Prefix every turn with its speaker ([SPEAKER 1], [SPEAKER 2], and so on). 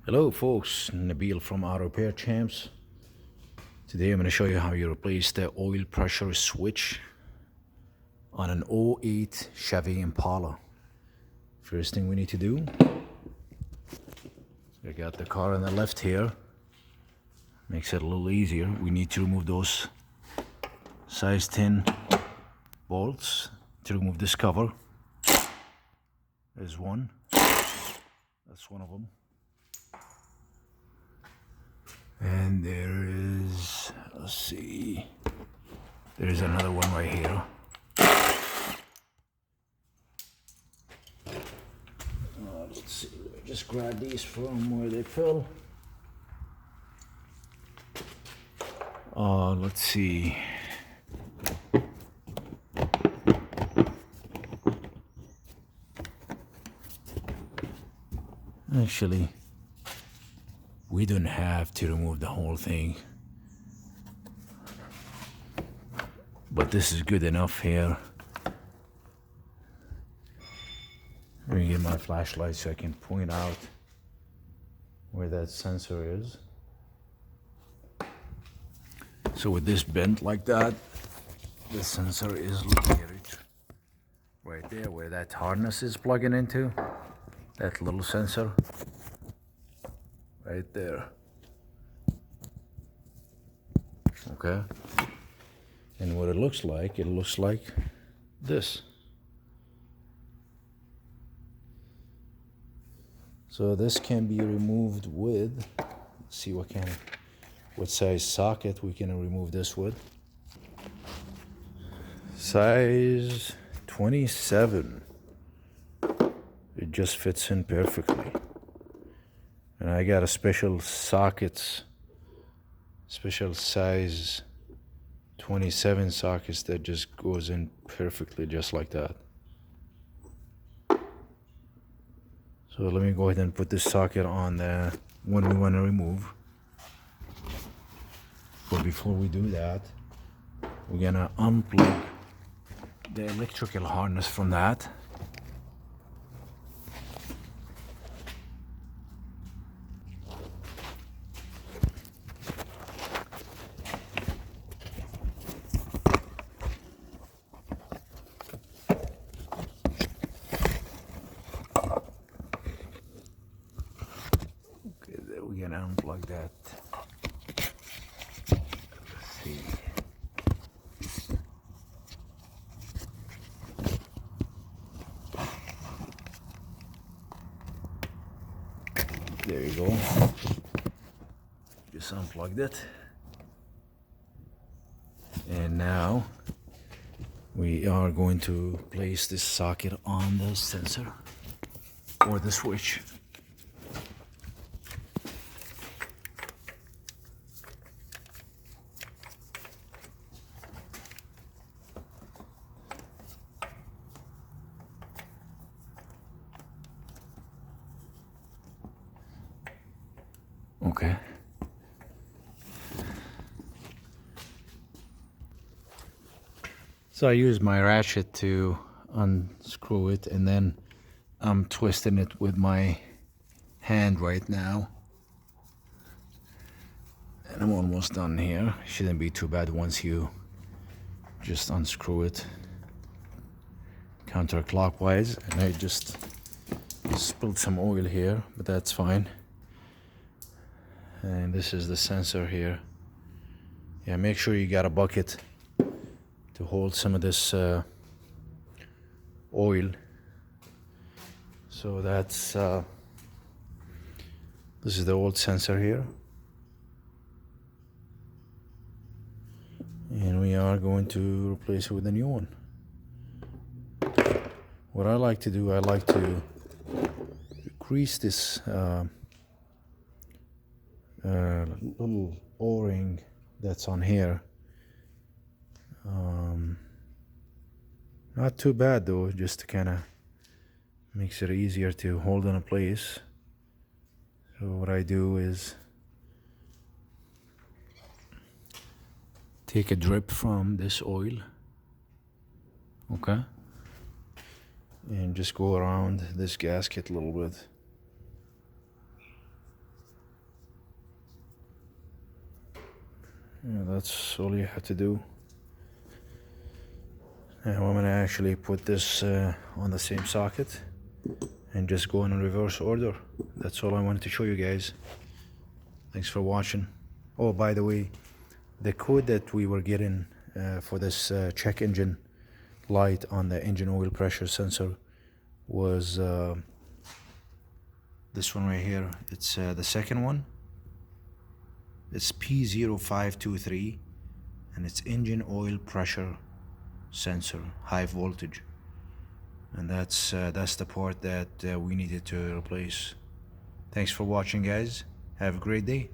[SPEAKER 1] Hello folks, Nabil from Auto Repair Champs. Today I'm going to show you how you replace the oil pressure switch on an '08 Chevy Impala. First thing we need to do, I got the car on the left here. Makes it a little easier. We need to remove those size 10 bolts to remove this cover. There's one. That's one of them. And there is, let's see, there's another one right here. Let's see, just grab these from where they fell. Let's see. Actually, we don't have to remove the whole thing, but this is good enough here. Let me get my flashlight so I can point out where that sensor is. So with this bent like that, the sensor is located right there where that harness is plugging into. That little sensor right there. Okay. And what it looks like this. So this can be removed with, let's see what size socket we can remove this with. Size 27. It just fits in perfectly. And I got a special size 27 sockets that just goes in perfectly just like that. So let me go ahead and put this socket on the one we want to remove. But before we do that, we're gonna unplug the electrical harness from that. Okay, then we're gonna unplug that. Let's see. There you go. Just unplugged it. And now we are going to place this socket on the sensor or the switch. Okay. So I use my ratchet to unscrew it, and then I'm twisting it with my hand right now. And I'm almost done here. Shouldn't be too bad once you just unscrew it counterclockwise. And I just spilled some oil here, but that's fine. And this is the sensor here. Yeah, make sure you got a bucket to hold some of this oil. So that's this is the old sensor here, and we are going to replace it with a new one. What I like to do, I like to grease this little O-ring that's on here. Not too bad though, just to kind of makes it easier to hold in place. So what I do is take a drip from this oil, okay, and just go around this gasket a little bit. Yeah, that's all you have to do. Now I'm gonna actually put this on the same socket and just go in reverse order. That's all I wanted to show you guys. Thanks for watching. Oh, by the way, the code that we were getting for this check engine light on the engine oil pressure sensor was this one right here. It's the second one. It's P0523, and it's engine oil pressure sensor, high voltage. And that's the part that we needed to replace. Thanks for watching, guys. Have a great day.